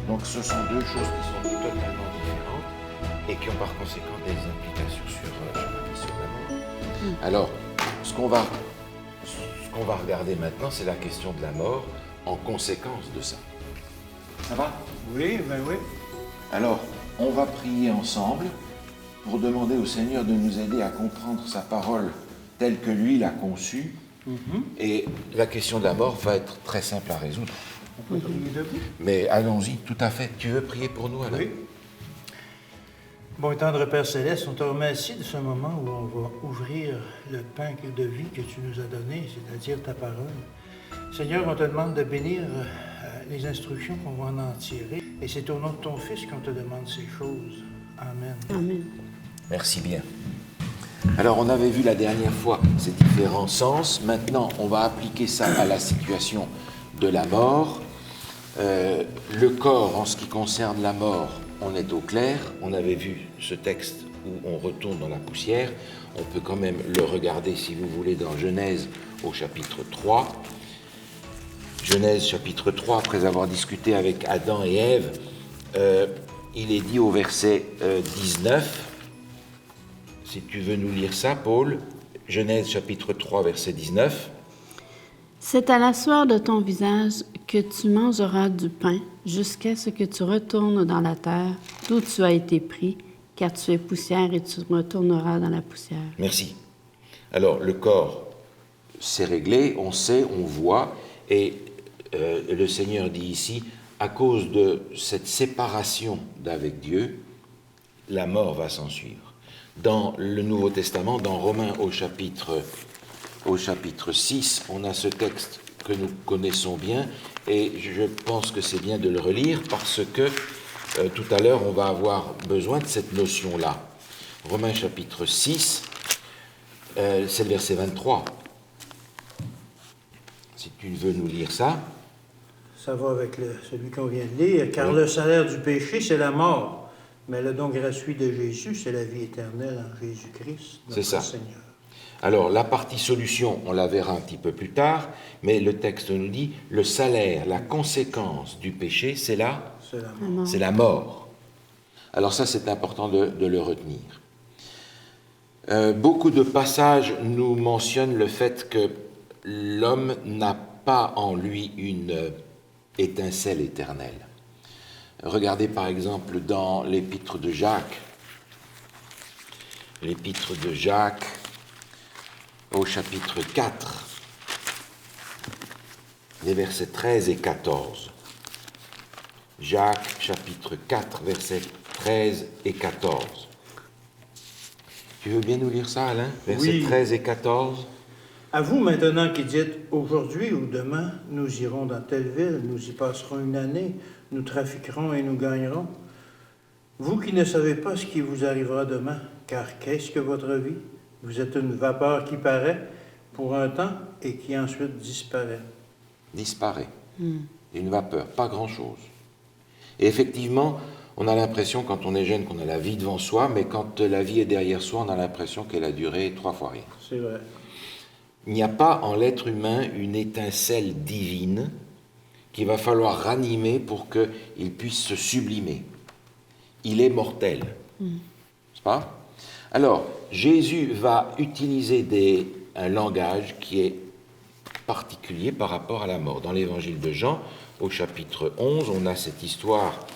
Donc ce sont deux choses qui sont totalement différentes et qui ont par conséquent des implications sur la mort. Alors, ce qu'on va regarder maintenant, c'est la question de la mort en conséquence de ça. Ça va? Oui, ben oui. Alors, on va prier ensemble pour demander au Seigneur de nous aider à comprendre sa parole telle que lui l'a conçue. Et la question de la mort va être très simple à résoudre. On peut prier debout. Mais allons-y, tout à fait. Tu veux prier pour nous, Alain? Oui. Bon et tendre Père Céleste, on te remercie de ce moment où on va ouvrir le pain de vie que tu nous as donné, c'est-à-dire ta parole. Seigneur, on te demande de bénir les instructions qu'on va en tirer. Et c'est au nom de ton Fils qu'on te demande ces choses. Amen. Amen. Merci bien. Alors, on avait vu la dernière fois ces différents sens. Maintenant, on va appliquer ça à la situation de la mort. Le corps, en ce qui concerne la mort, on est au clair. On avait vu ce texte où on retourne dans la poussière. On peut quand même le regarder, si vous voulez, dans Genèse au chapitre 3. Genèse chapitre 3, après avoir discuté avec Adam et Ève, il est dit au verset 19, si tu veux nous lire ça, Paul, Genèse chapitre 3, verset 19. C'est à la sueur de ton visage que tu mangeras du pain jusqu'à ce que tu retournes dans la terre d'où tu as été pris, car tu es poussière et tu retourneras dans la poussière. Merci. Alors, le corps, c'est réglé, on sait, on voit, et le Seigneur dit ici, à cause de cette séparation d'avec Dieu, la mort va s'en suivre. Dans le Nouveau Testament, dans Romains au chapitre 6, on a ce texte que nous connaissons bien, et je pense que c'est bien de le relire parce que tout à l'heure, on va avoir besoin de cette notion-là. Romains chapitre 6, c'est le verset 23. Si tu veux nous lire ça. Ça va avec celui qu'on vient de lire. Car le salaire du péché, c'est la mort. Mais le don gratuit de Jésus, c'est la vie éternelle en Jésus-Christ, notre Seigneur. Alors, la partie solution, on la verra un petit peu plus tard, mais le texte nous dit, le salaire, la conséquence du péché, c'est la mort. Alors ça, c'est important de le retenir. Beaucoup de passages nous mentionnent le fait que l'homme n'a pas en lui une étincelle éternelle. Regardez par exemple dans l'épître de Jacques. L'épître de Jacques au chapitre 4, les versets 13 et 14. Jacques chapitre 4, versets 13 et 14. Tu veux bien nous lire ça, Alain? Versets 13 et 14. À vous maintenant qui dites, aujourd'hui ou demain, nous irons dans telle ville, nous y passerons une année, nous trafiquerons et nous gagnerons. Vous qui ne savez pas ce qui vous arrivera demain, car qu'est-ce que votre vie? Vous êtes une vapeur qui paraît pour un temps et qui ensuite disparaît. Disparaît. Une vapeur, pas grand-chose. Et effectivement, on a l'impression quand on est jeune qu'on a la vie devant soi, mais quand la vie est derrière soi, on a l'impression qu'elle a duré 3 fois rien. C'est vrai. Il n'y a pas en l'être humain une étincelle divine qu'il va falloir ranimer pour qu'il puisse se sublimer. Il est mortel. N'est-ce pas? Alors, Jésus va utiliser un langage qui est particulier par rapport à la mort. Dans l'évangile de Jean, au chapitre 11, on a cette histoire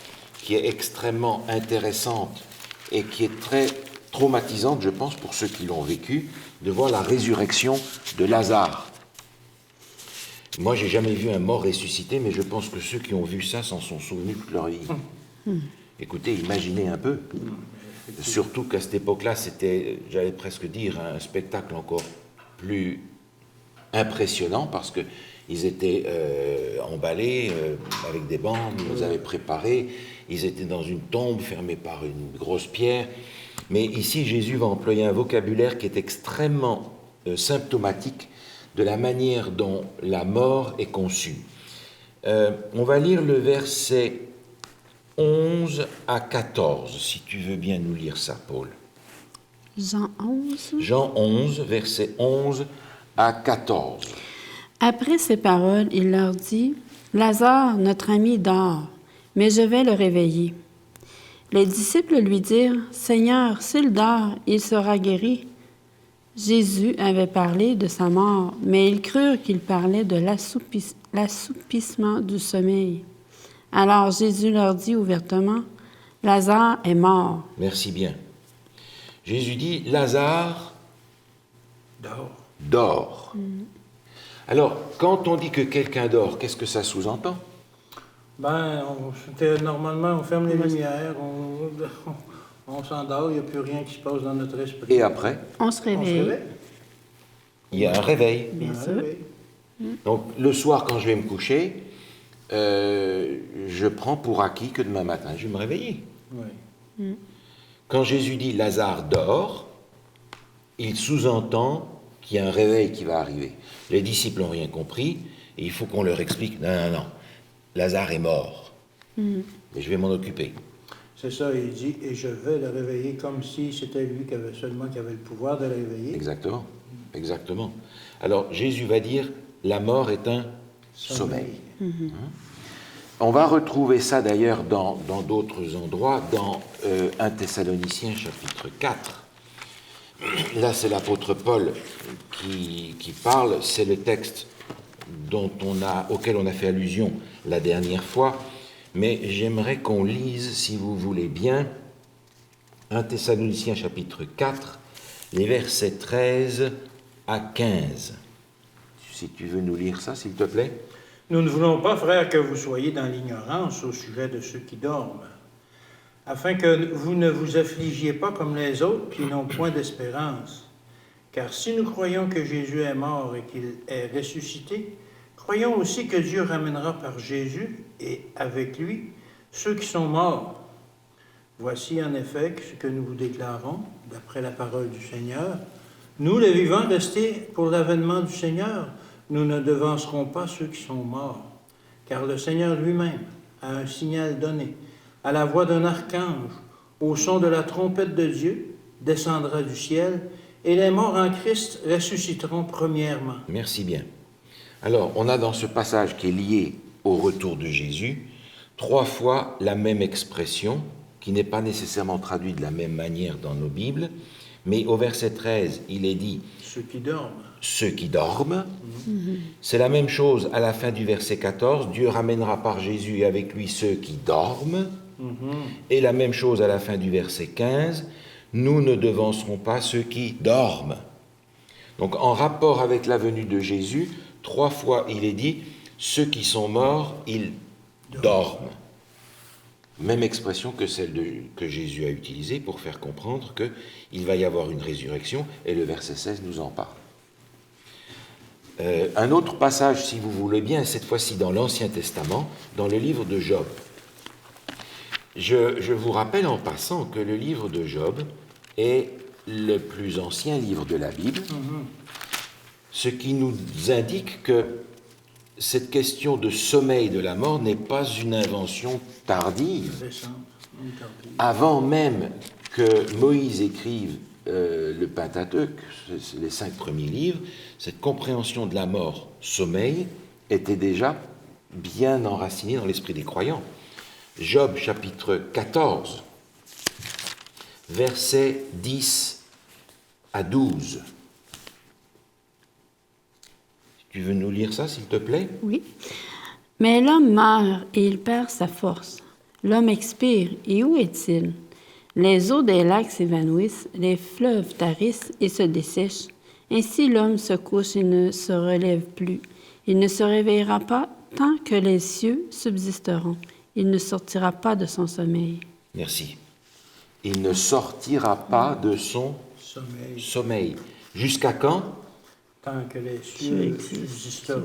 qui est extrêmement intéressante et qui est très traumatisante, je pense, pour ceux qui l'ont vécu, de voir la résurrection de Lazare. Moi, j'ai jamais vu un mort ressuscité, mais je pense que ceux qui ont vu ça s'en sont souvenus toute leur vie. Écoutez, imaginez un peu. Surtout qu'à cette époque-là, c'était, j'allais presque dire, un spectacle encore plus impressionnant parce qu'ils étaient emballés avec des bandes, ils les avaient préparés, ils étaient dans une tombe fermée par une grosse pierre. Mais ici, Jésus va employer un vocabulaire qui est extrêmement symptomatique de la manière dont la mort est conçue. On va lire le verset 11 à 14, si tu veux bien nous lire ça, Paul. Jean 11. Jean 11, verset 11 à 14. Après ces paroles, il leur dit, « Lazare, notre ami, dort, mais je vais le réveiller. » Les disciples lui dirent, « Seigneur, s'il dort, il sera guéri. » Jésus avait parlé de sa mort, mais ils crurent qu'il parlait de l'assoupissement du sommeil. Alors Jésus leur dit ouvertement, « Lazare est mort. » Merci bien. Jésus dit, Lazare dort. Alors, quand on dit que quelqu'un dort, qu'est-ce que ça sous-entend? Normalement, on ferme les lumières, on s'endort, il n'y a plus rien qui se passe dans notre esprit. Et après, On se réveille. il y a un réveil. Bien sûr. Donc, le soir, quand je vais me coucher, je prends pour acquis que demain matin, je vais me réveiller. Oui. Quand Jésus dit Lazare dort, il sous-entend qu'il y a un réveil qui va arriver. Les disciples n'ont rien compris, et il faut qu'on leur explique, non, Lazare est mort. Et je vais m'en occuper. C'est ça, il dit, et je vais le réveiller comme si c'était lui qui avait le pouvoir de le réveiller. Exactement. Alors, Jésus va dire, la mort est un sommeil. On va retrouver ça d'ailleurs dans d'autres endroits, dans 1 Thessaloniciens chapitre 4. Là, c'est l'apôtre Paul qui parle, c'est le texte auquel on a fait allusion la dernière fois, mais j'aimerais qu'on lise, si vous voulez bien, 1 Thessaloniciens chapitre 4, les versets 13 à 15. Si tu veux nous lire ça, s'il te plaît. Nous ne voulons pas, frères, que vous soyez dans l'ignorance au sujet de ceux qui dorment, afin que vous ne vous affligiez pas comme les autres qui n'ont point d'espérance. Car si nous croyons que Jésus est mort et qu'il est ressuscité, croyons aussi que Dieu ramènera par Jésus et avec lui ceux qui sont morts. Voici en effet ce que nous vous déclarons, d'après la parole du Seigneur. Nous, les vivants, restés pour l'avènement du Seigneur, nous ne devancerons pas ceux qui sont morts, car le Seigneur lui-même a un signal donné, à la voix d'un archange, au son de la trompette de Dieu, descendra du ciel, et les morts en Christ ressusciteront premièrement. Merci bien. Alors, on a dans ce passage qui est lié au retour de Jésus, 3 fois la même expression, qui n'est pas nécessairement traduite de la même manière dans nos Bibles, mais au verset 13, il est dit « Ceux qui dorment ». Ceux qui dorment. C'est la même chose à la fin du verset 14, Dieu ramènera par Jésus et avec lui ceux qui dorment. Et la même chose à la fin du verset 15, nous ne devancerons pas ceux qui dorment. Donc en rapport avec la venue de Jésus, 3 fois il est dit, ceux qui sont morts, ils dorment. Même expression que celle que Jésus a utilisée pour faire comprendre qu'il va y avoir une résurrection, et le verset 16 nous en parle. Un autre passage, si vous voulez bien, cette fois-ci dans l'Ancien Testament, dans le livre de Job. Je vous rappelle en passant que le livre de Job est le plus ancien livre de la Bible, ce qui nous indique que cette question de sommeil de la mort n'est pas une invention tardive. Avant même que Moïse écrive le Pentateuque, les 5 premiers livres, cette compréhension de la mort, sommeil, était déjà bien enracinée dans l'esprit des croyants. Job chapitre 14, versets 10 à 12. Tu veux nous lire ça, s'il te plaît? Oui. Mais l'homme meurt et il perd sa force. L'homme expire, et où est-il? Les eaux des lacs s'évanouissent, les fleuves tarissent et se dessèchent. Ainsi l'homme se couche et ne se relève plus. Il ne se réveillera pas tant que les cieux subsisteront. Il ne sortira pas de son sommeil. Merci. Il ne sortira pas de son sommeil. Jusqu'à quand? Tant que les cieux subsisteront.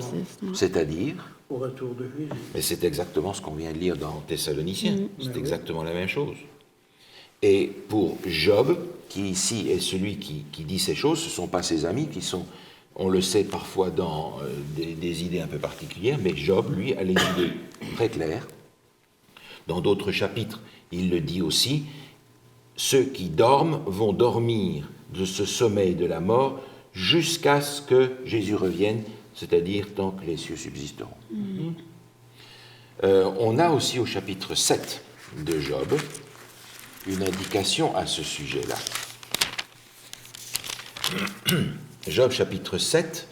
C'est-à-dire? Au retour de Jésus. Mais c'est exactement ce qu'on vient de lire dans Thessaloniciens. C'est exactement la même chose. Et pour Job, qui ici est celui qui dit ces choses, ce ne sont pas ses amis qui sont, on le sait parfois dans des idées un peu particulières, mais Job, lui, a les idées très claires. Dans d'autres chapitres, il le dit aussi, ceux qui dorment vont dormir de ce sommeil de la mort jusqu'à ce que Jésus revienne, c'est-à-dire tant que les cieux subsisteront. On a aussi au chapitre 7 de Job une indication à ce sujet-là. Job chapitre 7,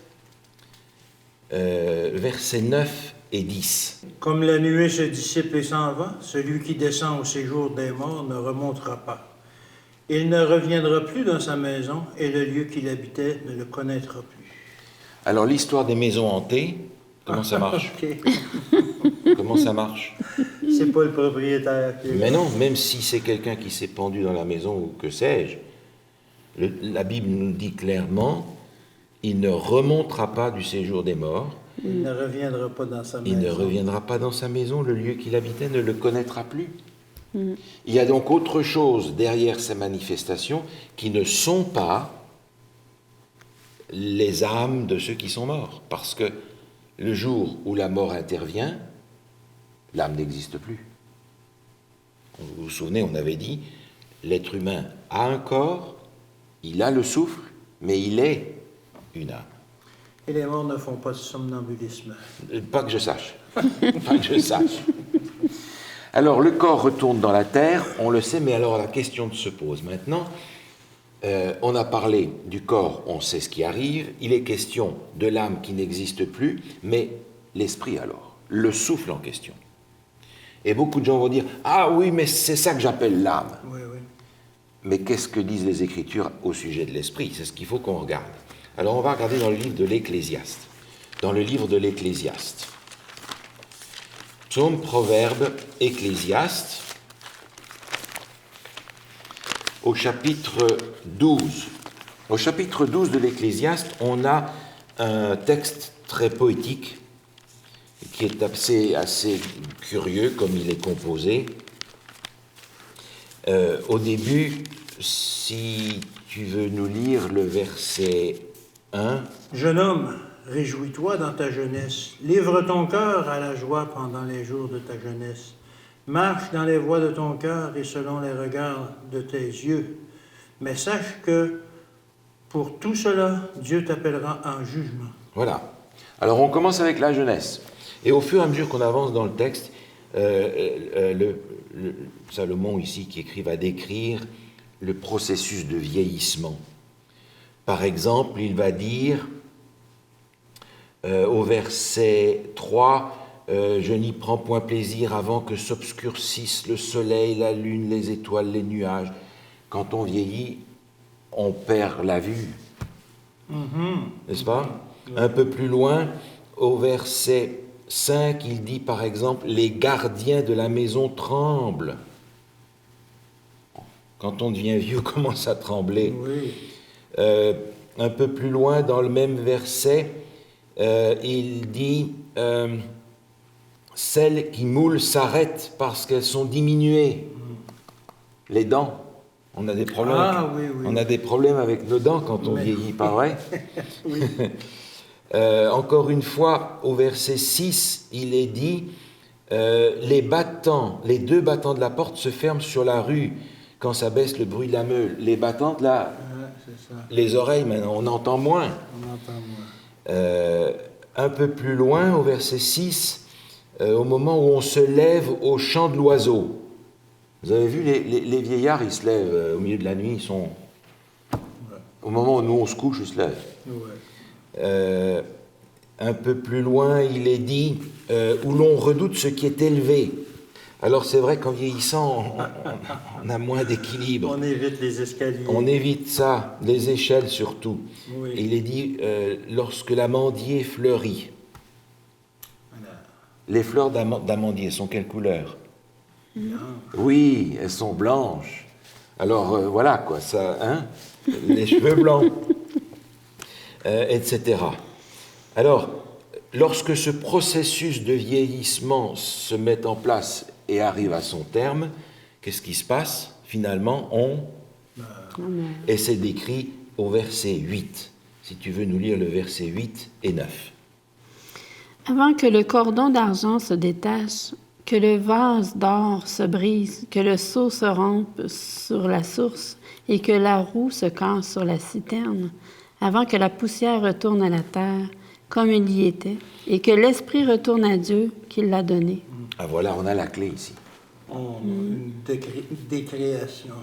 versets 9 et 10. Comme la nuée se dissipe et s'en va, celui qui descend au séjour des morts ne remontera pas. Il ne reviendra plus dans sa maison, et le lieu qu'il habitait ne le connaîtra plus. Alors l'histoire des maisons hantées, comment ça marche? Ok. Comment ça marche? C'est pas le propriétaire qui est Mais non, même si c'est quelqu'un qui s'est pendu dans la maison ou que sais-je, la Bible nous dit clairement, il ne remontera pas du séjour des morts, Il ne reviendra pas dans sa maison. il ne reviendra pas dans sa maison, le lieu qu'il habitait ne le connaîtra plus. Il y a donc autre chose derrière ces manifestations qui ne sont pas les âmes de ceux qui sont morts. Parce que le jour où la mort intervient, l'âme n'existe plus. Vous vous souvenez, on avait dit, l'être humain a un corps, il a le souffle, mais il est une âme. Et les morts ne font pas de somnambulisme. Pas que je sache. Pas que je sache. Alors, le corps retourne dans la terre, on le sait, mais alors la question se pose maintenant. On a parlé du corps, on sait ce qui arrive. Il est question de l'âme qui n'existe plus, mais l'esprit alors, le souffle en question. Et beaucoup de gens vont dire « Ah oui, mais c'est ça que j'appelle l'âme. » Oui, oui. Mais qu'est-ce que disent les Écritures au sujet de l'esprit? C'est ce qu'il faut qu'on regarde. Alors, on va regarder dans le livre de l'Ecclésiaste. Dans le livre de l'Ecclésiaste. Psaume, Proverbe, Ecclésiaste, au chapitre 12. Au chapitre 12 de l'Ecclésiaste, on a un texte très poétique qui est assez curieux comme il est composé. Au début, si tu veux nous lire le verset 1. Jeune homme, réjouis-toi dans ta jeunesse. Livre ton cœur à la joie pendant les jours de ta jeunesse. Marche dans les voies de ton cœur et selon les regards de tes yeux. Mais sache que pour tout cela, Dieu t'appellera en jugement. Voilà. Alors on commence avec la jeunesse. Et au fur et à mesure qu'on avance dans le texte, Salomon ici qui écrit va décrire le processus de vieillissement. Par exemple, il va dire au verset 3, je n'y prends point plaisir avant que s'obscurcissent le soleil, la lune, les étoiles, les nuages. Quand on vieillit, on perd la vue. N'est-ce pas? Un peu plus loin, au verset 5, il dit par exemple, les gardiens de la maison tremblent. Quand on devient vieux, on commence à trembler. Oui. Un peu plus loin, dans le même verset, il dit celles qui moulent s'arrêtent parce qu'elles sont diminuées. Les dents, on a des problèmes. Ah, oui, oui. On a des problèmes avec nos dents quand on vieillit, pas vrai? Oui. Encore une fois, au verset 6, il est dit les deux battants de la porte se ferment sur la rue quand ça baisse le bruit de la meule. Les battantes, là, C'est ça. les oreilles, maintenant, on entend moins. On entend moins. Un peu plus loin, au verset 6, au moment où on se lève au chant de l'oiseau. Vous avez vu, les vieillards, ils se lèvent au milieu de la nuit, ils sont... Au moment où nous, on se couche, ils se lèvent. Ouais. Un peu plus loin, il est dit où l'on redoute ce qui est élevé. Alors c'est vrai qu'en vieillissant, on a moins d'équilibre. On évite les escaliers. On évite ça, les échelles surtout. Oui. Et il est dit lorsque l'amandier fleurit. Voilà. Les fleurs d'amandier sont quelle couleur? Blanc. Oui, elles sont blanches. Alors voilà quoi, ça, hein, les cheveux blancs, etc. Alors, lorsque ce processus de vieillissement se met en place et arrive à son terme, qu'est-ce qui se passe? Finalement, et c'est décrit au verset 8. Si tu veux nous lire le verset 8 et 9. Avant que le cordon d'argent se détache, que le vase d'or se brise, que le seau se rompe sur la source et que la roue se casse sur la citerne, avant que la poussière retourne à la terre, comme il y était, et que l'Esprit retourne à Dieu qui l'a donné. Ah voilà, on a la clé ici. Une décréation.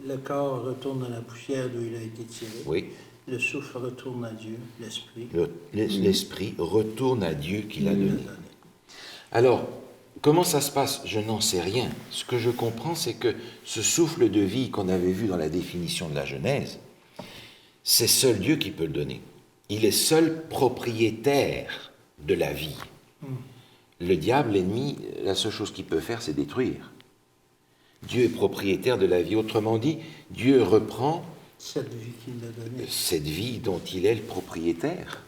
Le corps retourne à la poussière d'où il a été tiré. Oui. Le souffle retourne à Dieu, l'esprit. L'esprit retourne à Dieu qui l'a lui donné. Alors, comment ça se passe? Je n'en sais rien. Ce que je comprends, c'est que ce souffle de vie qu'on avait vu dans la définition de la Genèse, c'est seul Dieu qui peut le donner. Il est seul propriétaire de la vie. Le diable, l'ennemi, la seule chose qu'il peut faire, c'est détruire. Dieu est propriétaire de la vie. Autrement dit, Dieu reprend cette vie qu'il a donnée. Cette vie dont il est le propriétaire.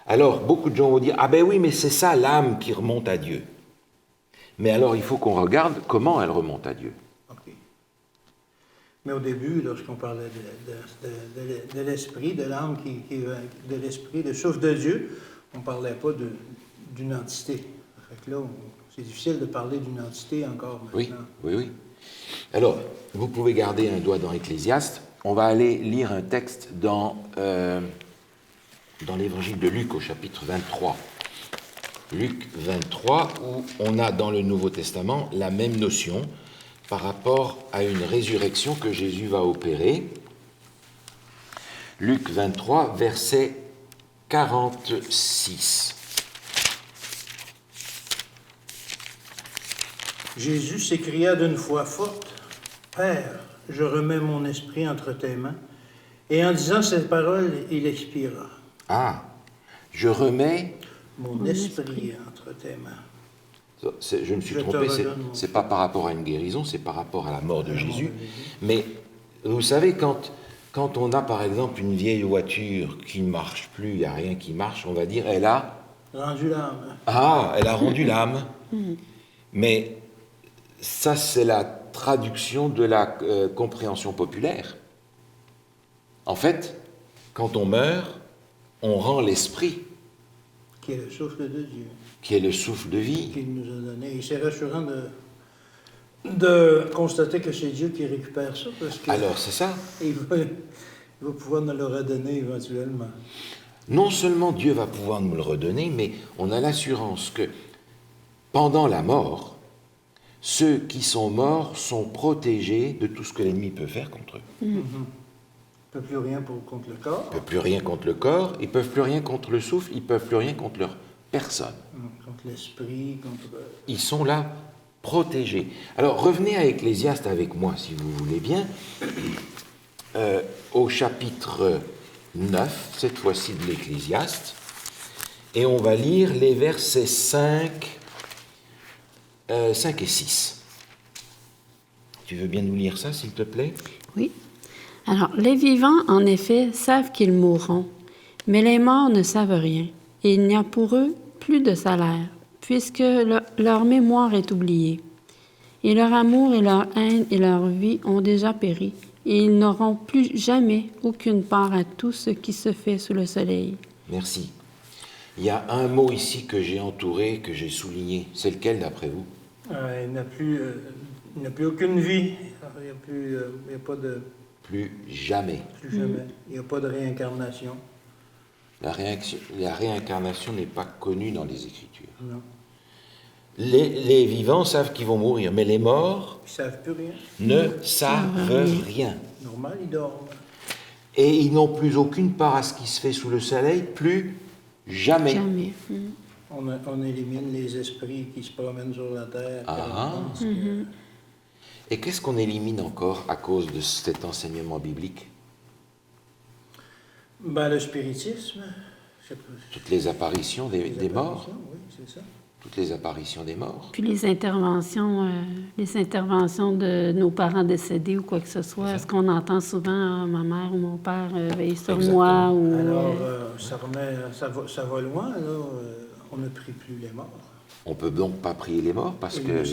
Alors, beaucoup de gens vont dire, ah ben oui, mais c'est ça l'âme qui remonte à Dieu. Mais alors, il faut qu'on regarde comment elle remonte à Dieu. Okay. Mais au début, lorsqu'on parlait de l'esprit, de l'âme, de l'esprit, le souffle de Dieu, on ne parlait pas d'une entité. Fait que là, c'est difficile de parler d'une entité encore maintenant. Oui. Alors, vous pouvez garder un doigt dans Ecclésiaste. On va aller lire un texte dans l'évangile de Luc au chapitre 23. Luc 23, où on a dans le Nouveau Testament la même notion par rapport à une résurrection que Jésus va opérer. Luc 23, verset 46. Jésus s'écria d'une voix forte, « Père, je remets mon esprit entre tes mains. » Et en disant cette parole, il expira. Ah, je remets mon esprit entre tes mains. Je me suis trompé, c'est pas par rapport à une guérison, c'est par rapport à la mort de Jésus. Mais vous savez, quand on a par exemple une vieille voiture qui ne marche plus, il n'y a rien qui marche, on va dire, elle a... rendu l'âme. Ah, elle a rendu l'âme. Mais ça, c'est la traduction de la compréhension populaire. En fait, quand on meurt, on rend l'esprit. Qui est le souffle de Dieu. Qui est le souffle de vie. Qu'il nous a donné. Et c'est rassurant de constater que c'est Dieu qui récupère ça. Parce que alors, c'est ça. Il va pouvoir nous le redonner éventuellement. Non seulement Dieu va pouvoir nous le redonner, mais on a l'assurance que pendant la mort, ceux qui sont morts sont protégés de tout ce que l'ennemi peut faire contre eux. Il ne peut plus rien contre le corps. Ils ne peuvent plus rien contre le corps, ils ne peuvent plus rien contre le souffle, ils ne peuvent plus rien contre leur personne. Contre l'esprit, contre... Ils sont là, protégés. Alors, revenez à Ecclésiaste avec moi, si vous voulez bien, au chapitre 9, cette fois-ci de l'Ecclésiaste, et on va lire les versets 5 et 6. Tu veux bien nous lire ça, s'il te plaît? Oui. Alors, les vivants, en effet, savent qu'ils mourront, mais les morts ne savent rien, et il n'y a pour eux plus de salaire, puisque leur mémoire est oubliée. Et leur amour et leur haine et leur vie ont déjà péri, et ils n'auront plus jamais aucune part à tout ce qui se fait sous le soleil. Merci. Il y a un mot ici que j'ai entouré, que j'ai souligné. C'est lequel d'après vous? Il n'a plus aucune vie. Il n'y a pas de... Plus jamais. Plus jamais. Il n'y a pas de réincarnation. La réincarnation n'est pas connue dans les Écritures. Non. Les vivants savent qu'ils vont mourir, mais les morts Ils ne savent plus rien. ne savent rien. Normal, ils dorment. Et ils n'ont plus aucune part à ce qui se fait sous le soleil, plus jamais. Jamais. On élimine les esprits qui se promènent sur la terre. Et qu'est-ce qu'on élimine encore à cause de cet enseignement biblique? Le spiritisme. Toutes les apparitions des morts. Oui, c'est ça. Toutes les apparitions des morts. Puis les interventions de nos parents décédés ou quoi que ce soit. Est-ce qu'on entend souvent ma mère ou mon père veille sur moi? Ou, alors, ça va loin, là. On ne prie plus les morts. On ne peut donc pas prier les morts parce qu'il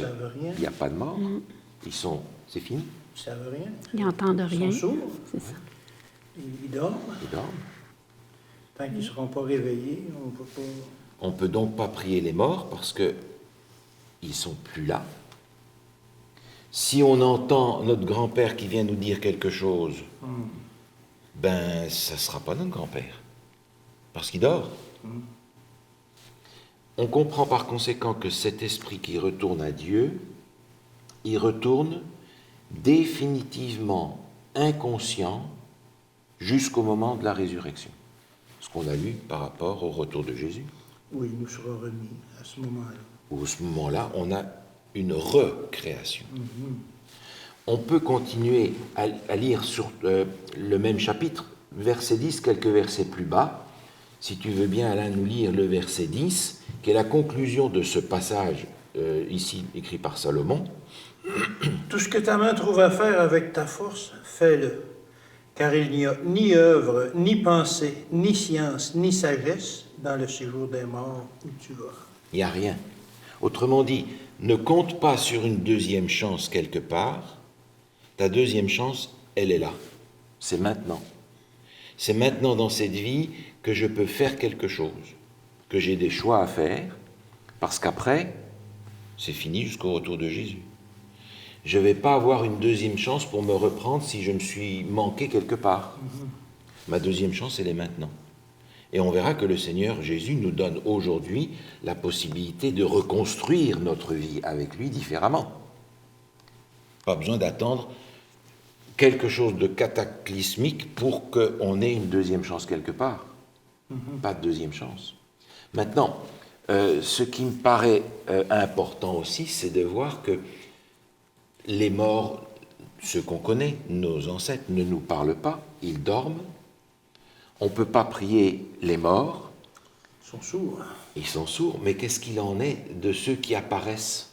n'y a pas de mort. C'est fini. Ils ne savent rien. Ils n'entendent rien. Ils sont sourds. C'est ça. Ils dorment. Tant qu'ils ne seront pas réveillés, on ne peut pas... On ne peut donc pas prier les morts parce qu'ils ne sont plus là. Si on entend notre grand-père qui vient nous dire quelque chose, ça ne sera pas notre grand-père. Parce qu'il dort. On comprend par conséquent que cet esprit qui retourne à Dieu, il retourne définitivement inconscient jusqu'au moment de la résurrection. Ce qu'on a lu par rapport au retour de Jésus. Oui, il nous sera remis à ce moment-là. Où à ce moment-là, on a une recréation. On peut continuer à lire sur le même chapitre, verset 10, quelques versets plus bas. Si tu veux bien, Alain, nous lire le verset 10, qui est la conclusion de ce passage ici écrit par Salomon. Tout ce que ta main trouve à faire avec ta force, fais-le. Car il n'y a ni œuvre, ni pensée, ni science, ni sagesse dans le séjour des morts où tu vas. Il n'y a rien. Autrement dit, ne compte pas sur une deuxième chance quelque part. Ta deuxième chance, elle est là. C'est maintenant. C'est maintenant dans cette vie que je peux faire quelque chose, que j'ai des choix à faire, parce qu'après, c'est fini jusqu'au retour de Jésus. Je ne vais pas avoir une deuxième chance pour me reprendre si je me suis manqué quelque part. Ma deuxième chance, elle est maintenant. Et on verra que le Seigneur Jésus nous donne aujourd'hui la possibilité de reconstruire notre vie avec lui différemment. Pas besoin d'attendre quelque chose de cataclysmique pour qu'on ait une deuxième chance quelque part. Pas de deuxième chance. Maintenant, ce qui me paraît important aussi, c'est de voir que les morts, ceux qu'on connaît, nos ancêtres, ne nous parlent pas, ils dorment. On ne peut pas prier les morts. Ils sont sourds. Ils sont sourds, mais qu'est-ce qu'il en est de ceux qui apparaissent?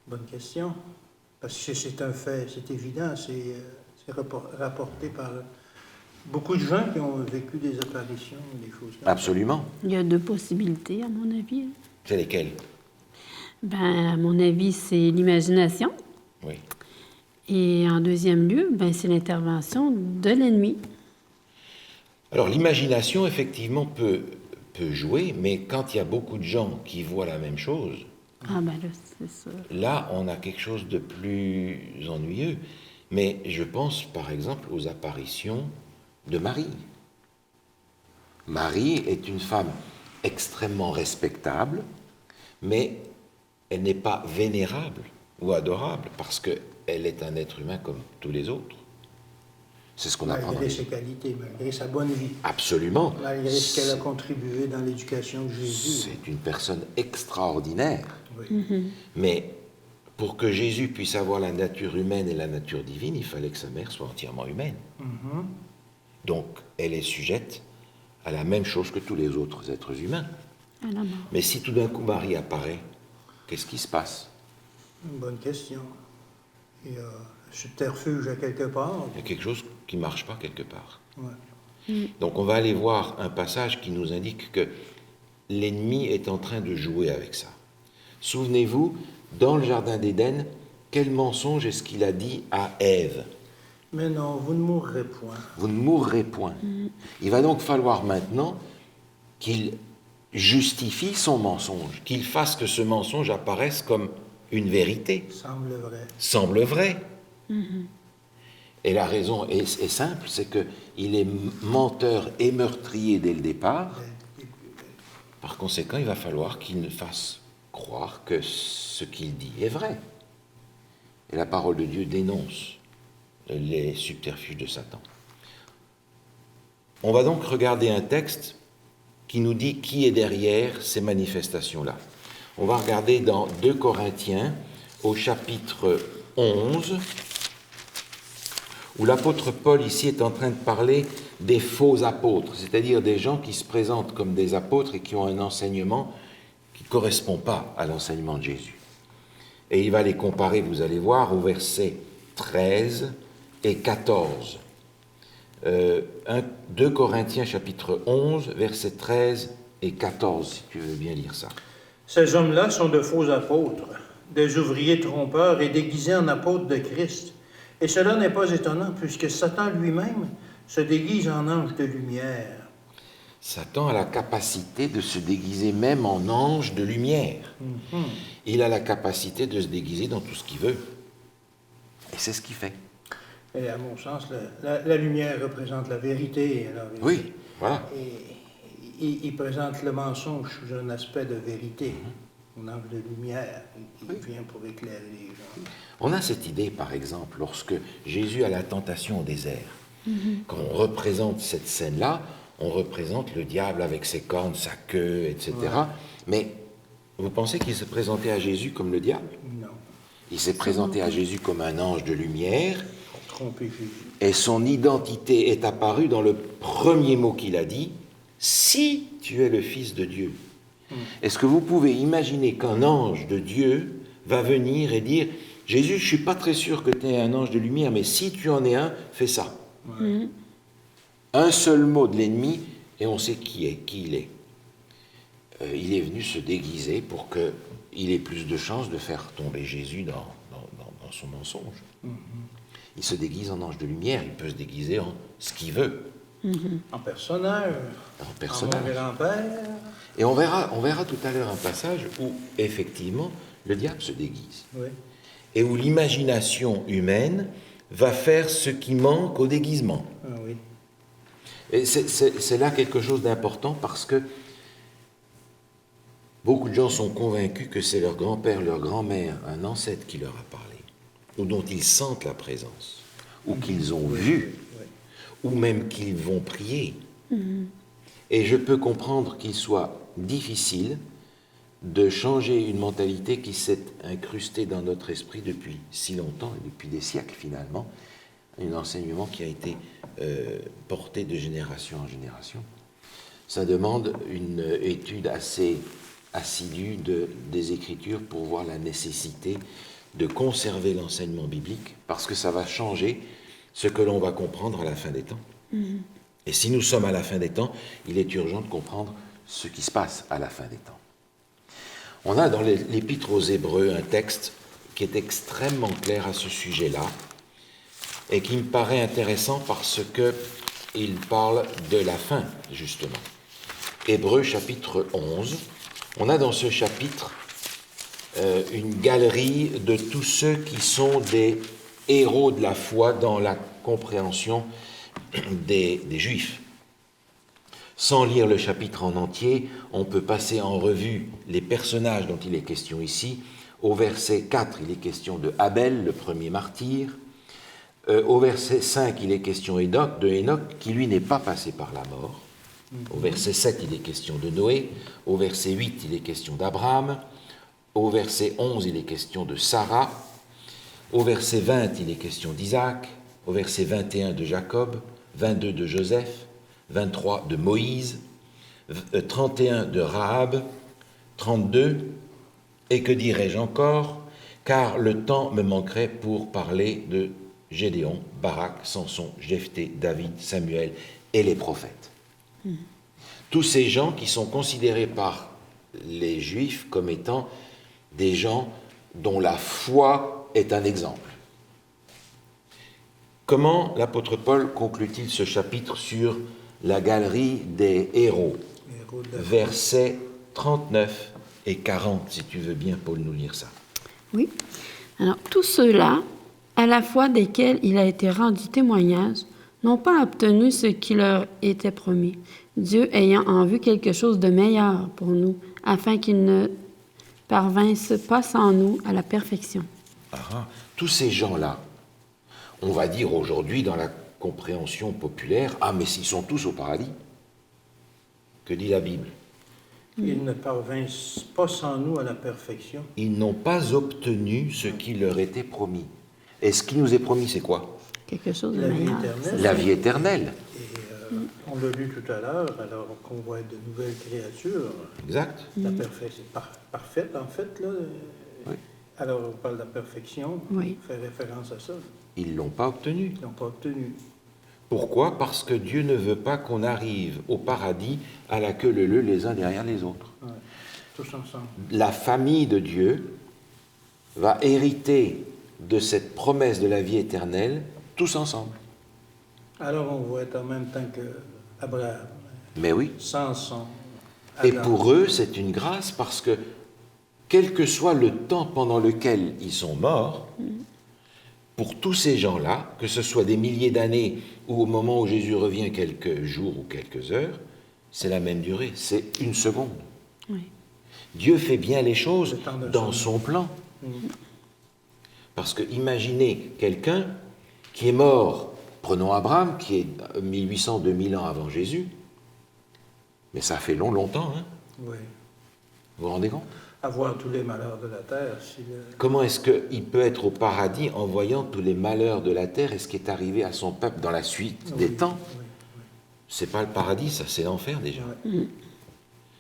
Bonne question. Parce que c'est un fait, c'est évident, c'est rapporté par beaucoup de gens qui ont vécu des apparitions, des choses comme ça. Absolument. Il y a deux possibilités, à mon avis. C'est lesquels? Ben, à mon avis, c'est l'imagination. Oui. Et en deuxième lieu, ben, c'est l'intervention de l'ennemi. Alors l'imagination, effectivement, peut jouer, mais quand il y a beaucoup de gens qui voient la même chose, Ah ben là, c'est sûr. là, on a quelque chose de plus ennuyeux. Mais je pense, par exemple, aux apparitions de Marie. Marie est une femme extrêmement respectable, mais elle n'est pas vénérable ou adorable, parce qu'elle est un être humain comme tous les autres. C'est ce qu'on apprend. Malgré ses qualités, malgré sa bonne vie. Absolument. Malgré ce qu'elle a contribué dans l'éducation de Jésus. C'est une personne extraordinaire. Oui. Mais pour que Jésus puisse avoir la nature humaine et la nature divine, il fallait que sa mère soit entièrement humaine. Donc, elle est sujette à la même chose que tous les autres êtres humains. À la mort. Mais si tout d'un coup Marie apparaît, qu'est-ce qui se passe? Une bonne question. Il y a un subterfuge à quelque part. Il y a quelque chose qui ne marche pas quelque part. Ouais. Donc on va aller voir un passage qui nous indique que l'ennemi est en train de jouer avec ça. Souvenez-vous, dans le Jardin d'Éden, quel mensonge est-ce qu'il a dit à Ève? Mais non, vous ne mourrez point. Vous ne mourrez point. Il va donc falloir maintenant qu'il justifie son mensonge, qu'il fasse que ce mensonge apparaisse comme une vérité, Semble vrai. semble vrai. Et la raison est simple, c'est qu'il est menteur et meurtrier dès le départ. Par conséquent, il va falloir qu'il ne fasse croire que ce qu'il dit est vrai. Et la parole de Dieu dénonce les subterfuges de Satan. On va donc regarder un texte qui nous dit qui est derrière ces manifestations-là. On va regarder dans 2 Corinthiens, au chapitre 11, où l'apôtre Paul ici est en train de parler des faux apôtres, c'est-à-dire des gens qui se présentent comme des apôtres et qui ont un enseignement qui ne correspond pas à l'enseignement de Jésus. Et il va les comparer, vous allez voir, au verset 13 et 14. 2 Corinthiens chapitre 11, versets 13 et 14, si tu veux bien lire ça. Ces hommes-là sont de faux apôtres, des ouvriers trompeurs et déguisés en apôtres de Christ. Et cela n'est pas étonnant, puisque Satan lui-même se déguise en ange de lumière. Satan a la capacité de se déguiser même en ange de lumière. Il a la capacité de se déguiser dans tout ce qu'il veut. Et c'est ce qu'il fait. Et à mon sens, la lumière représente la vérité. Alors, Oui, voilà. Et il présente le mensonge sous un aspect de vérité, un ange de lumière. Il vient pour éclairer les gens. On a cette idée, par exemple, lorsque Jésus a la tentation au désert. Quand on représente cette scène-là, on représente le diable avec ses cornes, sa queue, etc. Mais vous pensez qu'il se présentait à Jésus comme le diable? Non, Il s'est présenté à Jésus comme un ange de lumière, pour tromper Jésus. et son identité est apparue dans le premier mot qu'il a dit, « Si tu es le Fils de Dieu ». Est-ce que vous pouvez imaginer qu'un ange de Dieu va venir et dire « Jésus, je ne suis pas très sûr que tu es un ange de lumière, mais si tu en es un, fais ça. » Un seul mot de l'ennemi, et on sait qui il est. Il est venu se déguiser pour qu'il ait plus de chances de faire tomber Jésus dans son mensonge. Il se déguise en ange de lumière, il peut se déguiser en ce qu'il veut. En personnage. En personnage. En grand-père. Et on verra tout à l'heure un passage où, effectivement, le diable se déguise. Oui. Et où l'imagination humaine va faire ce qui manque au déguisement. Ah oui. Et c'est là quelque chose d'important parce que beaucoup de gens sont convaincus que c'est leur grand-père, leur grand-mère, un ancêtre qui leur a parlé, ou dont ils sentent la présence, ou qu'ils ont vu, ou même qu'ils vont prier. Et je peux comprendre qu'il soit difficile de changer une mentalité qui s'est incrustée dans notre esprit depuis si longtemps, et depuis des siècles finalement, un enseignement qui a été porté de génération en génération. Ça demande une étude assez assidue des Écritures pour voir la nécessité de conserver l'enseignement biblique, parce que ça va changer ce que l'on va comprendre à la fin des temps. Et si nous sommes à la fin des temps, il est urgent de comprendre ce qui se passe à la fin des temps. On a dans l'Épître aux Hébreux un texte qui est extrêmement clair à ce sujet-là, et qui me paraît intéressant parce qu'il parle de la fin, justement. Hébreux chapitre 11, on a dans ce chapitre une galerie de tous ceux qui sont des héros de la foi dans la compréhension des Juifs. Sans lire le chapitre en entier, on peut passer en revue les personnages dont il est question ici. Au verset 4, il est question de Abel, le premier martyr. Au verset 5, il est question de Hénoch, qui lui n'est pas passé par la mort. Au verset 7, il est question de Noé. Au verset 8, il est question d'Abraham. Au verset 11, il est question de Sarah. Au verset 20, il est question d'Isaac. Au verset 21, de Jacob. 22, de Joseph. 23, de Moïse. 31, de Rahab. 32, et que dirais-je encore, car le temps me manquerait pour parler de Gédéon, Barak, Samson, Jephthé, David, Samuel et les prophètes. Tous ces gens qui sont considérés par les Juifs comme étant des gens dont la foi est un exemple. Comment l'apôtre Paul conclut-il ce chapitre sur la galerie des héros? Versets 39 et 40, si tu veux bien, Paul, nous lire ça. Oui. Alors, tous ceux-là, à la fois desquels il a été rendu témoignage, n'ont pas obtenu ce qui leur était promis, Dieu ayant en vue quelque chose de meilleur pour nous, afin qu'ils ne parvinssent pas sans nous à la perfection. Tous ces gens-là, on va dire aujourd'hui dans la compréhension populaire, ah mais ils sont tous au paradis. Que dit la Bible? Ils ne parvinssent pas sans nous à la perfection. Ils n'ont pas obtenu ce qui leur était promis. Et ce qui nous est promis, c'est quoi? Quelque chose de La vie meilleur. éternelle. La vie éternelle. Et on l'a lu tout à l'heure, alors qu'on voit de nouvelles créatures. Exact. La perfection parfaite, en fait, là. Oui. Alors, on parle de la perfection, Oui. on fait référence à ça. Ils ne l'ont pas obtenu. Ils n'ont pas obtenu. Pourquoi? Parce que Dieu ne veut pas qu'on arrive au paradis à la queue leu-leu les uns derrière les autres. Ouais. Tous ensemble. La famille de Dieu va hériter de cette promesse de la vie éternelle tous ensemble. Alors, on va être en même temps qu'Abraham, Mais oui. Samson, Et Adam. pour eux, c'est une grâce parce que, quel que soit le temps pendant lequel ils sont morts, pour tous ces gens-là, que ce soit des milliers d'années ou au moment où Jésus revient quelques jours ou quelques heures, c'est la même durée, c'est une seconde. Oui. Dieu fait bien les choses Le temps de dans son- son plan. Parce que imaginez quelqu'un qui est mort, prenons Abraham, qui est 1800-2000 ans avant Jésus, mais ça fait longtemps, hein. Oui. Vous vous rendez compte? Avoir tous les malheurs de la terre. Comment est-ce qu'il peut être au paradis en voyant tous les malheurs de la terre et ce qui est arrivé à son peuple dans la suite des temps? C'est pas le paradis, ça, c'est l'enfer déjà.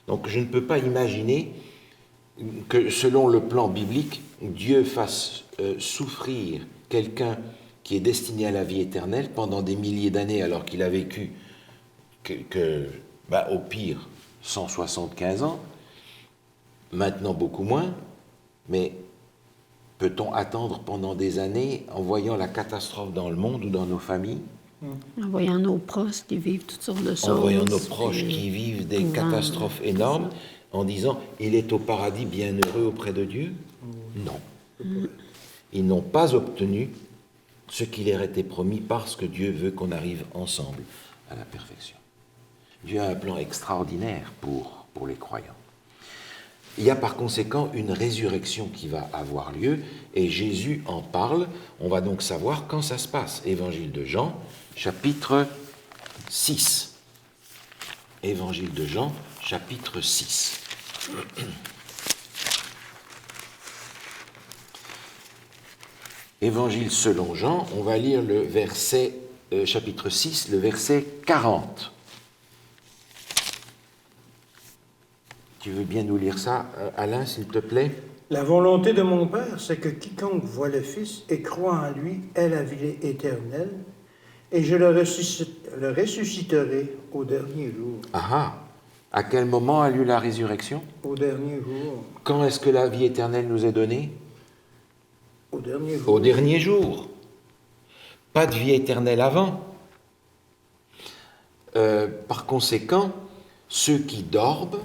Donc je ne peux pas imaginer que selon le plan biblique, Dieu fasse souffrir quelqu'un qui est destiné à la vie éternelle pendant des milliers d'années alors qu'il a vécu au pire 175 ans, maintenant beaucoup moins, mais peut-on attendre pendant des années en voyant la catastrophe dans le monde ou dans nos familles? En voyant nos proches qui vivent toutes sortes de choses. En voyant nos proches puis, qui vivent des pouvant- catastrophes énormes, en disant « il est au paradis bienheureux auprès de Dieu » Non. Ils n'ont pas obtenu ce qui leur était promis parce que Dieu veut qu'on arrive ensemble à la perfection. Dieu a un plan extraordinaire pour les croyants. Il y a par conséquent une résurrection qui va avoir lieu et Jésus en parle. On va donc savoir quand ça se passe. Évangile de Jean, chapitre 6. Évangile de Jean, chapitre 6. Évangile selon Jean, on va lire le verset, chapitre 6, le verset 40. Tu veux bien nous lire ça, Alain, s'il te plaît? La volonté de mon Père, c'est que quiconque voit le Fils et croit en lui ait la vie éternelle, et je le ressusciterai au dernier jour. Ah ah! À quel moment a lieu la résurrection? Au dernier jour. Quand est-ce que la vie éternelle nous est donnée? Au dernier jour. Au dernier jour. Pas de vie éternelle avant. Par conséquent, ceux qui dorment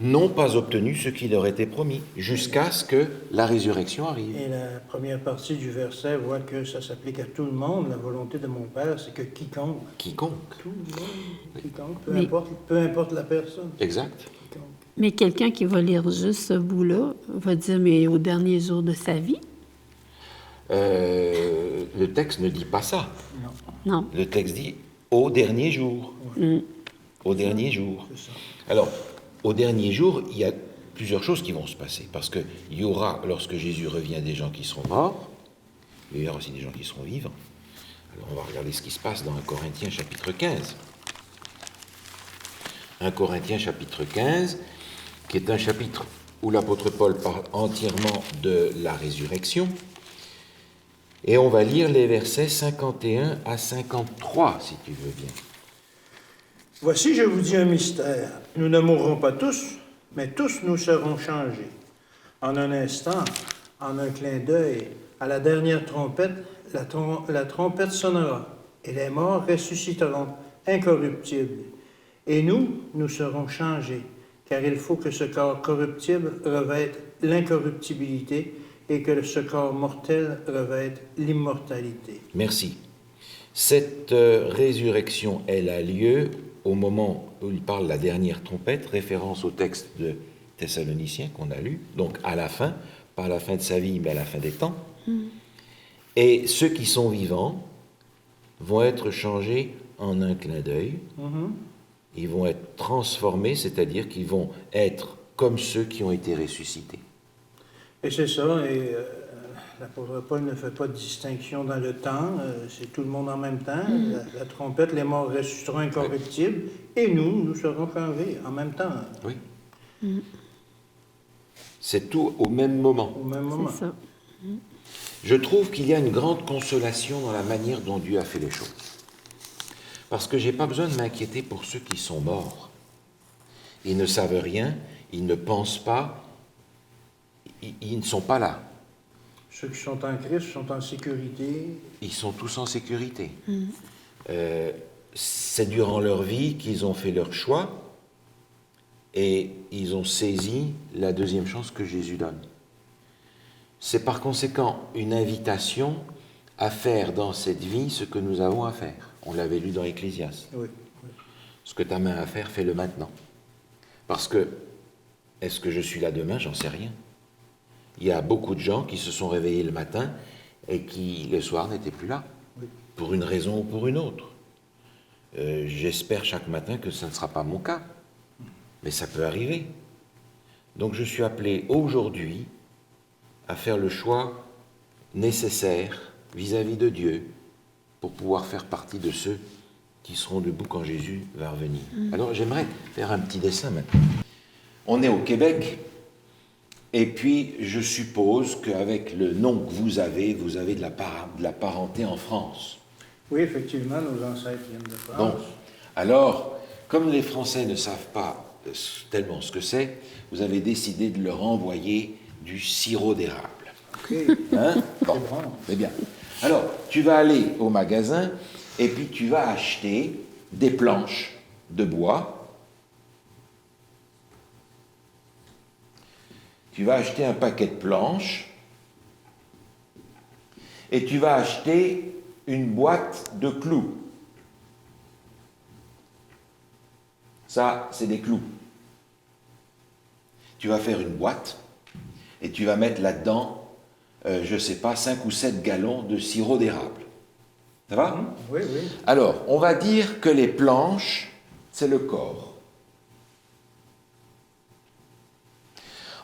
n'ont pas obtenu ce qui leur était promis, jusqu'à ce que la résurrection arrive. Et la première partie du verset voit que ça s'applique à tout le monde. La volonté de mon Père, c'est que quiconque. Quiconque. Tout le monde. Quiconque, Mais- peu importe la personne. Exact. Quiconque. Mais quelqu'un qui va lire juste ce bout-là va dire, mais au dernier jour de sa vie? Le texte ne dit pas ça. Non. Le texte dit au dernier jour. Au dernier jour. C'est ça. Alors, au dernier jour, il y a plusieurs choses qui vont se passer. Parce qu'il y aura, lorsque Jésus revient, des gens qui seront morts, mais il y aura aussi des gens qui seront vivants. Alors, on va regarder ce qui se passe dans 1 Corinthiens chapitre 15. 1 Corinthiens chapitre 15, qui est un chapitre où l'apôtre Paul parle entièrement de la résurrection. Et on va lire les versets 51 à 53, si tu veux bien. Voici, je vous dis un mystère. Nous ne mourrons pas tous, mais tous nous serons changés. En un instant, en un clin d'œil, à la dernière trompette, la trompette sonnera, et les morts ressusciteront incorruptibles. Et nous serons changés, car il faut que ce corps corruptible revête l'incorruptibilité et que ce corps mortel revête l'immortalité. Merci. Cette résurrection, elle a lieu au moment où il parle de la dernière trompette, référence au texte de Thessaloniciens qu'on a lu, donc à la fin, pas à la fin de sa vie, mais à la fin des temps. Et ceux qui sont vivants vont être changés en un clin d'œil. Ils vont être transformés, c'est-à-dire qu'ils vont être comme ceux qui ont été ressuscités. Et c'est ça, et l'apôtre Paul ne fait pas de distinction dans le temps, c'est tout le monde en même temps. La trompette, les morts ressusciteront incorruptibles, et nous serons changés en même temps, Oui. C'est tout au même moment. au même moment. C'est ça. Je trouve qu'il y a une grande consolation dans la manière dont Dieu a fait les choses. Parce que je n'ai pas besoin de m'inquiéter pour ceux qui sont morts. Ils ne savent rien, ils ne pensent pas, ils ne sont pas là. Ceux qui sont en Christ sont en sécurité. Ils sont tous en sécurité. C'est durant leur vie qu'ils ont fait leur choix et ils ont saisi la deuxième chance que Jésus donne. C'est par conséquent une invitation à faire dans cette vie ce que nous avons à faire. On l'avait lu dans Ecclésiaste. Oui. Ce que ta main a à faire, fais-le maintenant. Parce que, est-ce que je suis là demain? J'en sais rien. Il y a beaucoup de gens qui se sont réveillés le matin et qui, le soir, n'étaient plus là, pour une raison ou pour une autre. J'espère chaque matin que ce ne sera pas mon cas, mais ça peut arriver. Donc je suis appelé aujourd'hui à faire le choix nécessaire vis-à-vis de Dieu pour pouvoir faire partie de ceux qui seront debout quand Jésus va revenir. Alors j'aimerais faire un petit dessin maintenant. On est au Québec, et puis je suppose qu'avec le nom que vous avez de la parenté en France. Oui, effectivement, nos ancêtres viennent de France. Bon, alors, comme les Français ne savent pas tellement ce que c'est, vous avez décidé de leur envoyer du sirop d'érable. OK. Hein? Bon, C'est bon. c'est bien. Alors, tu vas aller au magasin et puis tu vas acheter des planches de bois. Tu vas acheter un paquet de planches et tu vas acheter une boîte de clous. Ça, c'est des clous. Tu vas faire une boîte et tu vas mettre là-dedans, je ne sais pas, 5 ou 7 gallons de sirop d'érable. Ça va? Oui, oui. Alors, on va dire que les planches, c'est le corps.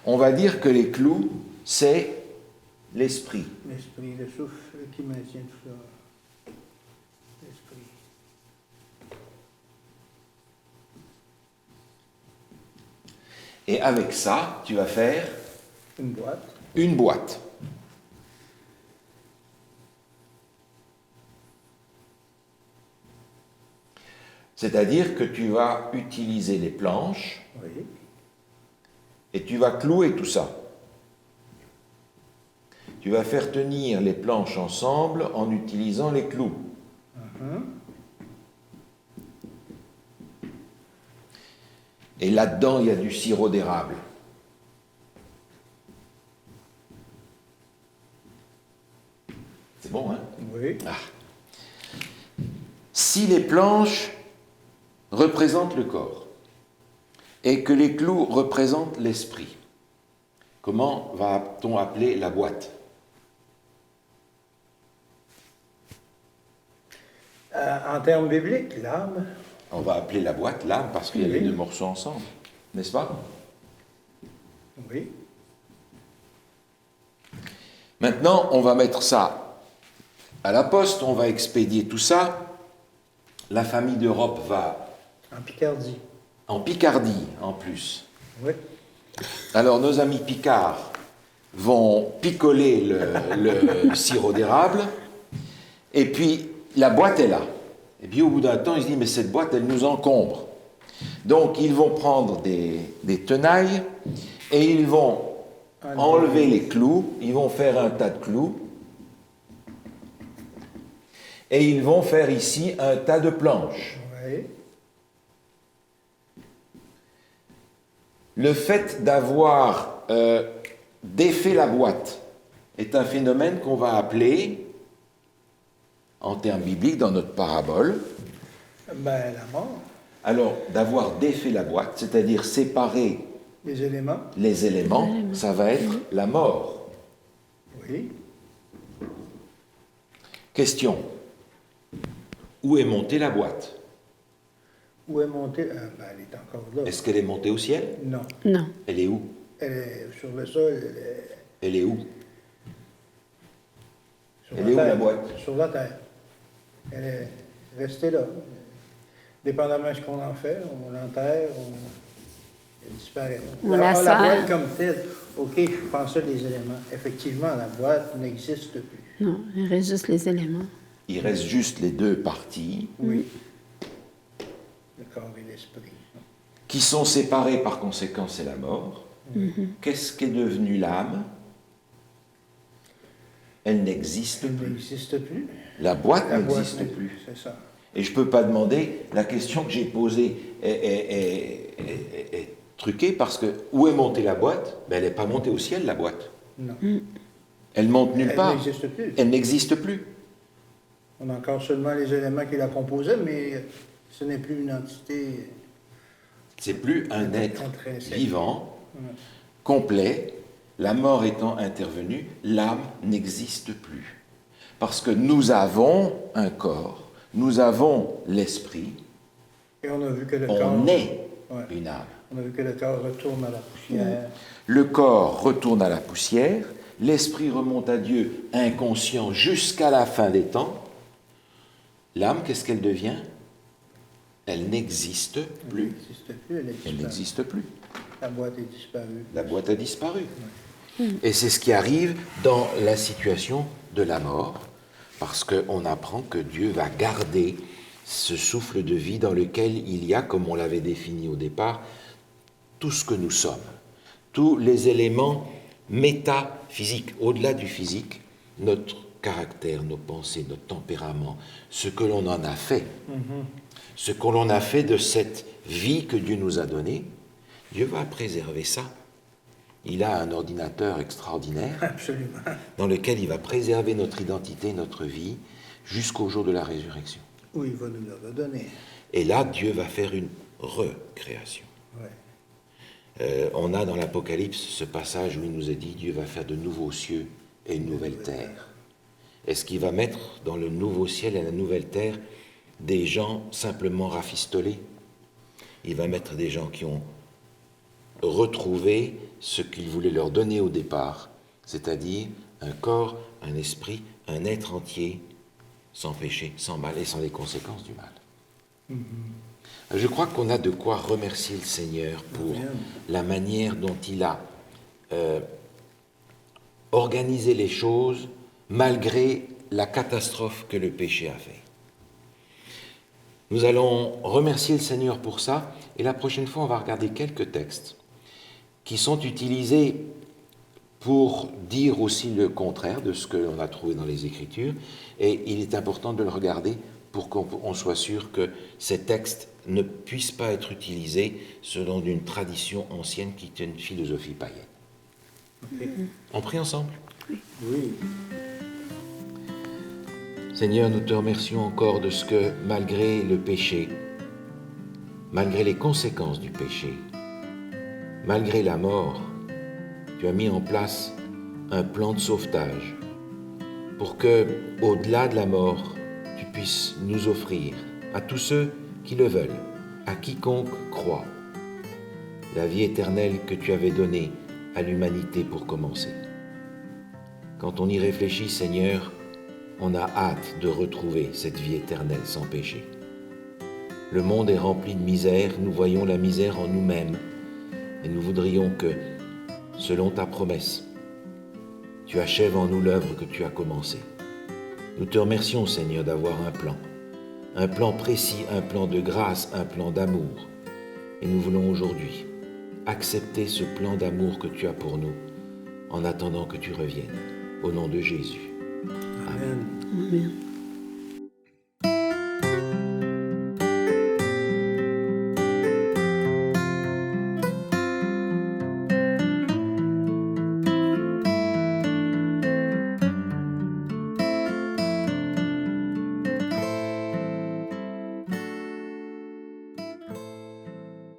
On va dire que les clous, c'est l'esprit. L'esprit, le souffle qui maintient tout ça. L'esprit. Et avec ça, tu vas faire Une boîte. une boîte. C'est-à-dire que tu vas utiliser les planches Oui. et tu vas clouer tout ça. Tu vas faire tenir les planches ensemble en utilisant les clous. Et là-dedans, il y a du sirop d'érable. C'est bon, hein? Oui. Ah. Si les planches représentent le corps et que les clous représentent l'esprit, comment va-t-on appeler la boîte? En termes bibliques, l'âme. On va appeler la boîte l'âme parce qu'il y a les Oui. deux morceaux ensemble, n'est-ce pas? Oui. Maintenant, on va mettre ça à la poste, on va expédier tout ça. La famille d'Europe va En Picardie. en Picardie en plus. Oui. Alors nos amis picards vont picoler le sirop d'érable et puis la boîte est là. Et puis au bout d'un temps, ils se disent mais cette boîte elle nous encombre. Donc ils vont prendre des tenailles et ils vont enlever les clous, ils vont faire un tas de clous et ils vont faire ici un tas de planches. Oui. Le fait d'avoir défait la boîte est un phénomène qu'on va appeler, en termes bibliques, dans notre parabole, Ben, la mort. alors d'avoir défait la boîte, c'est-à-dire séparer Les éléments. les éléments, ça va être la mort. Oui. Question. Où est montée la boîte? Où est montée? Ben, elle est encore là. Est-ce qu'elle est montée au ciel? Non. Non. Elle est où? Elle est sur le sol. Elle est où? Sur Elle est où, terre. la boîte? Sur la terre. Elle est restée là. Dépendamment de ce qu'on en fait, on l'enterre, elle disparaît. On la La sert. boîte comme telle, ok, je pensais des éléments. Effectivement, la boîte n'existe plus. Non, il reste juste les éléments. Il reste juste les deux parties Oui. Le corps et l'esprit. qui sont séparées par conséquent, c'est la mort. Qu'est-ce qu'est devenu l'âme? Elle n'existe Elle plus. n'existe plus. La boîte La boîte n'existe plus. C'est ça. Et je ne peux pas demander, la question que j'ai posée est truquée parce que où est montée la boîte? Ben, elle n'est pas montée au ciel, la boîte. Non. Elle monte nulle Elle part. n'existe plus. Elle n'existe plus. On a encore seulement les éléments qui la composaient, mais Ce n'est plus une entité C'est plus un être intrinsèque. vivant, Ouais. complet. La mort étant intervenue, l'âme n'existe plus. Parce que nous avons un corps, nous avons l'esprit, Et on a vu que le corps... on est Ouais. une âme. On a vu que le corps retourne à la poussière. Le corps retourne à la poussière, l'esprit remonte à Dieu inconscient jusqu'à la fin des temps. L'âme, qu'est-ce qu'elle devient? Elle n'existe Elle plus. n'existe plus, elle est Elle disparue. n'existe plus. La boîte est disparue. La boîte a disparu. Et c'est ce qui arrive dans la situation de la mort, parce qu'on apprend que Dieu va garder ce souffle de vie dans lequel il y a, comme on l'avait défini au départ, tout ce que nous sommes, tous les éléments métaphysiques, au-delà du physique, notre caractère, nos pensées, notre tempérament, ce que l'on en a fait, ce que l'on a fait de cette vie que Dieu nous a donnée. Dieu va préserver ça. Il a un ordinateur extraordinaire Absolument. dans lequel il va préserver notre identité, notre vie, jusqu'au jour de la résurrection. Oui, il va nous le redonner. Et là, Dieu va faire une recréation. Ouais. On a dans l'Apocalypse ce passage où il nous est dit Dieu va faire de nouveaux cieux et une nouvelle terre. Est-ce qu'il va mettre dans le nouveau ciel et la nouvelle terre des gens simplement rafistolés? Il va mettre des gens qui ont retrouvé ce qu'il voulait leur donner au départ, c'est-à-dire un corps, un esprit, un être entier, sans péché, sans mal et sans les conséquences du mal. Je crois qu'on a de quoi remercier le Seigneur pour la manière dont il a organisé les choses malgré la catastrophe que le péché a fait. Nous allons remercier le Seigneur pour ça, et la prochaine fois, on va regarder quelques textes qui sont utilisés pour dire aussi le contraire de ce que l'on a trouvé dans les Écritures, et il est important de le regarder pour qu'on soit sûr que ces textes ne puissent pas être utilisés selon une tradition ancienne qui est une philosophie païenne. Ok. On prie ensemble. Oui. Seigneur, nous te remercions encore de ce que, malgré le péché, malgré les conséquences du péché, malgré la mort, tu as mis en place un plan de sauvetage pour que, au-delà de la mort, tu puisses nous offrir à tous ceux qui le veulent, à quiconque croit, la vie éternelle que tu avais donnée à l'humanité pour commencer. Quand on y réfléchit, Seigneur, on a hâte de retrouver cette vie éternelle sans péché. Le monde est rempli de misère, nous voyons la misère en nous-mêmes, et nous voudrions que, selon ta promesse, tu achèves en nous l'œuvre que tu as commencée. Nous te remercions, Seigneur, d'avoir un plan précis, un plan de grâce, un plan d'amour. Et nous voulons aujourd'hui accepter ce plan d'amour que tu as pour nous, en attendant que tu reviennes. Au nom de Jésus. Amen. Amen.